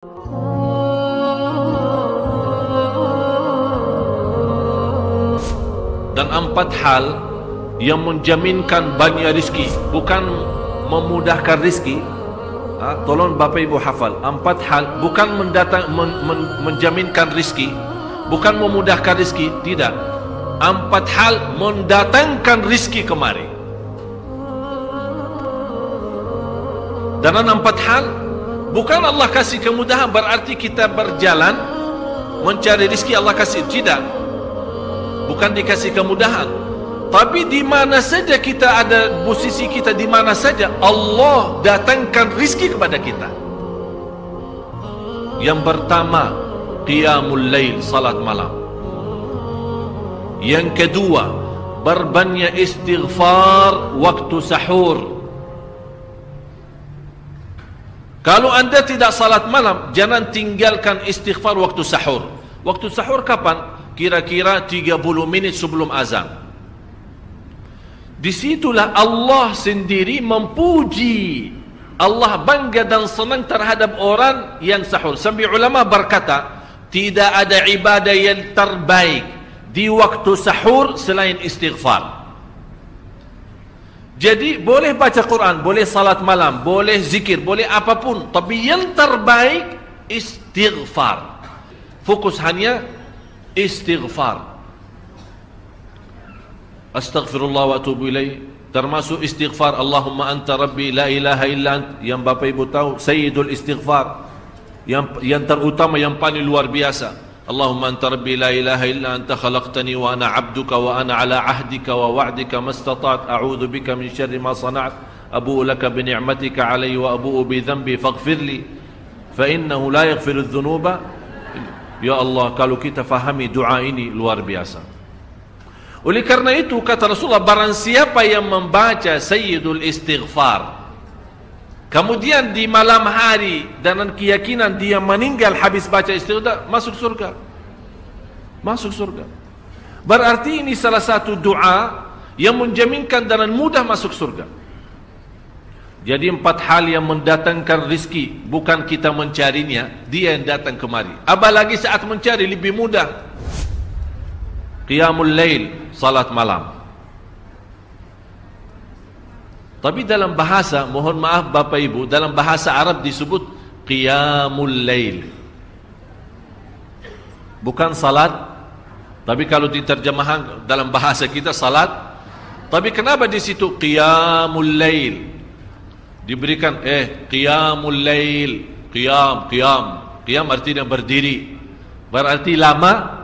Dan 4 hal yang menjaminkan banyak rizki, bukan memudahkan rizki. Tolong Bapak Ibu hafal, 4 hal bukan menjaminkan rizki, bukan memudahkan rizki, tidak. 4 hal mendatangkan rizki kemari. Dan 4 hal bukan Allah kasih kemudahan berarti kita berjalan mencari rizki Allah kasih, tidak. Bukan dikasih kemudahan, tapi di mana saja kita ada, posisi kita di mana saja, Allah datangkan rizki kepada kita. Yang pertama, qiyamul lail, salat malam. Yang kedua, berbanyak istighfar waktu sahur. Kalau anda tidak salat malam, jangan tinggalkan istighfar waktu sahur. Waktu sahur kapan? Kira-kira 30 menit sebelum azan. Disitulah Allah sendiri memuji, Allah bangga dan senang terhadap orang yang sahur. Sampai ulama berkata, tidak ada ibadah yang terbaik di waktu sahur selain istighfar. Jadi boleh baca Quran, boleh salat malam, boleh zikir, boleh apapun, tapi yang terbaik istighfar. Fokus hanya istighfar. Astaghfirullah wa atubu ilaih, termasuk istighfar Allahumma anta rabbi la ilaha illa ant, yang Bapak Ibu tahu sayyidul istighfar, yang terutama, yang paling luar biasa. Allahumma anta rabbi la ilaha illa anta khalaqtani wa ana abduka wa ana ala ahdika wa wa'dika mastata'at a'udzu bika min syarri ma sana'at abu'u laka bi ni'matika alayya wa abu'u bi dhanbi faghfirli fa innahu la yaghfiru adh-dhunuba. Ya Allah, kalau kita fahami doa ini luar biasa. Oleh karena itu kata Rasulullah, barang siapa yang membaca sayyidul istighfar, kemudian di malam hari dengan keyakinan dia meninggal habis baca istighfar, masuk surga. Masuk surga. Berarti ini salah satu doa yang menjaminkan dengan mudah masuk surga. Jadi 4 hal yang mendatangkan rizki, bukan kita mencarinya, dia yang datang kemari. Apalagi saat mencari lebih mudah. Qiyamul lail, salat malam. Tapi dalam bahasa, mohon maaf Bapak Ibu, dalam bahasa Arab disebut qiyamul lail, bukan salat. Tapi kalau diterjemahkan dalam bahasa kita salat. Tapi kenapa di situ qiyamul lail? Diberikan qiyamul lail, qiyam artinya berdiri, berarti lama.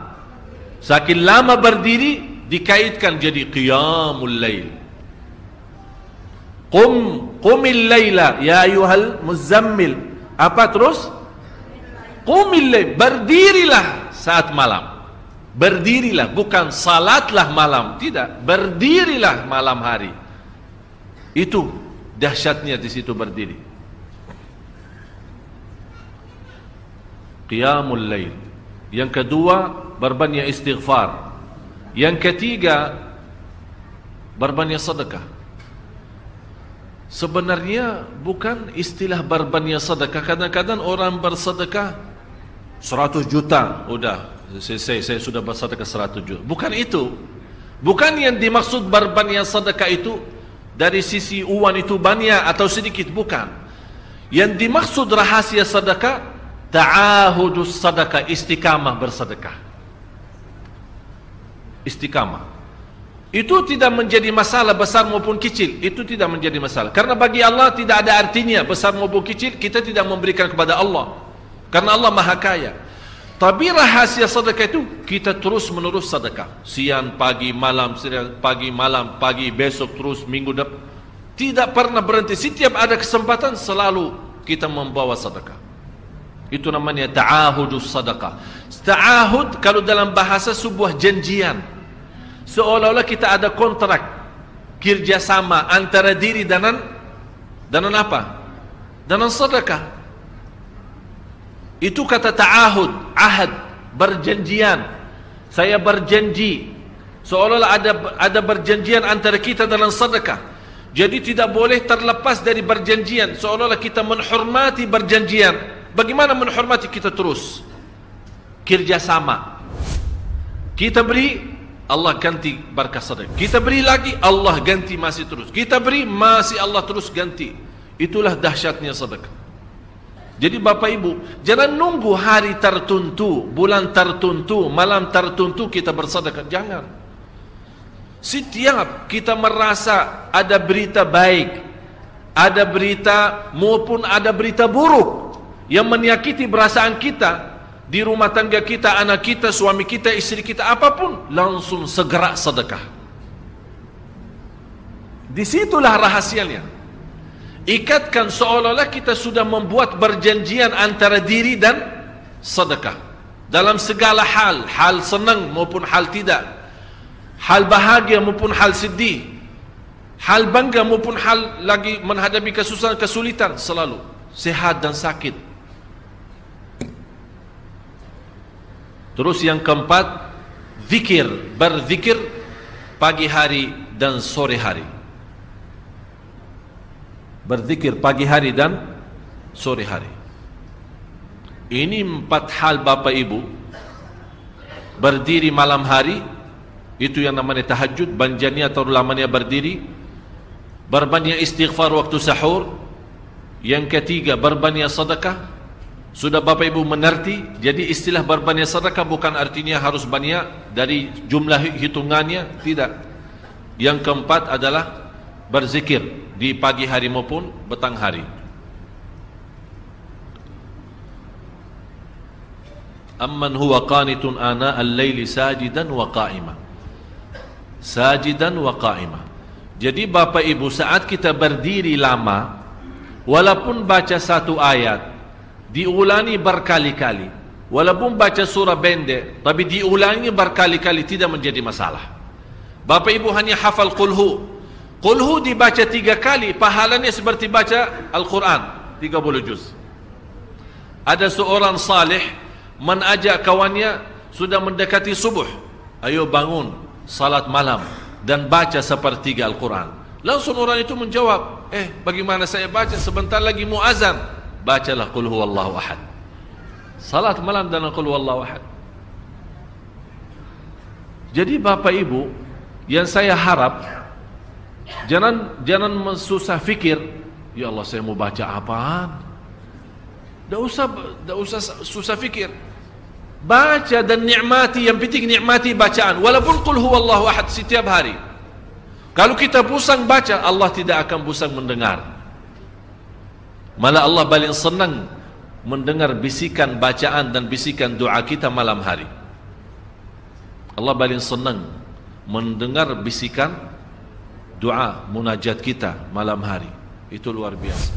Saking lama berdiri dikaitkan jadi qiyamul lail. Qumil laila ya ayyuhal muzammil. Apa terus? Qumil lail, berdirilah saat malam. Berdirilah, bukan salatlah malam, tidak, berdirilah malam hari. Itu dahsyatnya di situ berdiri. Qiyamul lail. Yang kedua, berbanyak istighfar. Yang ketiga, berbanyak sedekah. Sebenarnya bukan istilah berbanyak sedekah. Kadang-kadang orang bersedekah 100 juta, udah saya sudah bersedekah 100 juta. Bukan itu. Bukan yang dimaksud berbanyak sedekah itu dari sisi uang itu banyak atau sedikit, bukan. Yang dimaksud rahasia sedekah, ta'ahudus sedekah, istiqamah bersedekah. Istiqamah itu tidak menjadi masalah besar maupun kecil, itu tidak menjadi masalah. Karena bagi Allah tidak ada artinya besar maupun kecil, kita tidak memberikan kepada Allah, karena Allah Maha Kaya. Tapi rahasia sedekah itu kita terus menerus sedekah, siang, pagi, malam, siang, pagi, malam, pagi, besok, terus minggu depan, tidak pernah berhenti. Setiap ada kesempatan selalu kita membawa sedekah. Itu namanya ta'ahudus sedekah. Ta'ahud kalau dalam bahasa sebuah janjian, seolah-olah kita ada kontrak kerjasama antara diri dengan apa? Dengan sedekah. Itu kata ta'ahud, ahad, berjanjian. Saya berjanji, seolah-olah ada berjanjian antara kita dalam sedekah. Jadi tidak boleh terlepas dari berjanjian, seolah-olah kita menghormati berjanjian. Bagaimana menghormati? Kita terus kerjasama. Kita beri, Allah ganti berkah sedekah. Kita beri lagi, Allah ganti masih terus. Kita beri, masih Allah terus ganti. Itulah dahsyatnya sedekah. Jadi Bapak Ibu, jangan nunggu hari tertentu, bulan tertentu, malam tertentu kita bersedekah. Jangan. Setiap kita merasa ada berita baik, ada berita maupun ada berita buruk yang menyakiti perasaan kita, di rumah tangga kita, anak kita, suami kita, istri kita, apapun, langsung segera sedekah. Disitulah rahasianya. Ikatkan seolah-olah kita sudah membuat perjanjian antara diri dan sedekah. Dalam segala hal, hal senang maupun hal tidak, hal bahagia maupun hal sedih, hal bangga maupun hal lagi menghadapi kesusahan, kesulitan, selalu sehat dan sakit. Terus yang keempat, zikir, berzikir pagi hari dan sore hari. Berzikir pagi hari dan sore hari. Ini 4 hal Bapak Ibu. Berdiri malam hari, itu yang namanya tahajud, banjanya atau lamanya berdiri. Berbanyak istighfar waktu sahur. Yang ketiga, berbanyak sedekah. Sudah Bapak Ibu mengerti? Jadi istilah berbanyak sedekah bukan artinya harus banyak dari jumlah hitungannya, tidak. Yang keempat adalah berzikir di pagi hari maupun petang hari. Amman huwa qanitun ana al-laili sajidan wa qa'ima. Sajidan wa qa'ima. Jadi Bapak Ibu, saat kita berdiri lama, walaupun baca satu ayat, diulangi berkali-kali, walaupun baca surah pendek tapi diulangi berkali-kali, tidak menjadi masalah. Bapak Ibu hanya hafal qulhu. Qulhu dibaca 3 kali, pahalanya seperti baca Al-Quran 30 juz. Ada seorang salih mengajak kawannya, sudah mendekati subuh, ayo bangun salat malam dan baca sepertiga Al-Quran. Langsung orang itu menjawab, bagaimana saya baca, sebentar lagi mau azan. Bacalah qul huwallahu ahad. Salat malam dan qul huwallahu ahad. Jadi Bapak Ibu, yang saya harap, jangan susah fikir, ya Allah saya mau baca apaan. Tak usah susah fikir. Baca dan nikmati, yang penting nikmati bacaan. Walaupun qul huwallahu ahad setiap hari. Kalau kita pusing baca, Allah tidak akan pusing mendengar. Malah Allah paling senang mendengar bisikan bacaan dan bisikan doa kita malam hari. Allah paling senang mendengar bisikan doa munajat kita malam hari. Itu luar biasa.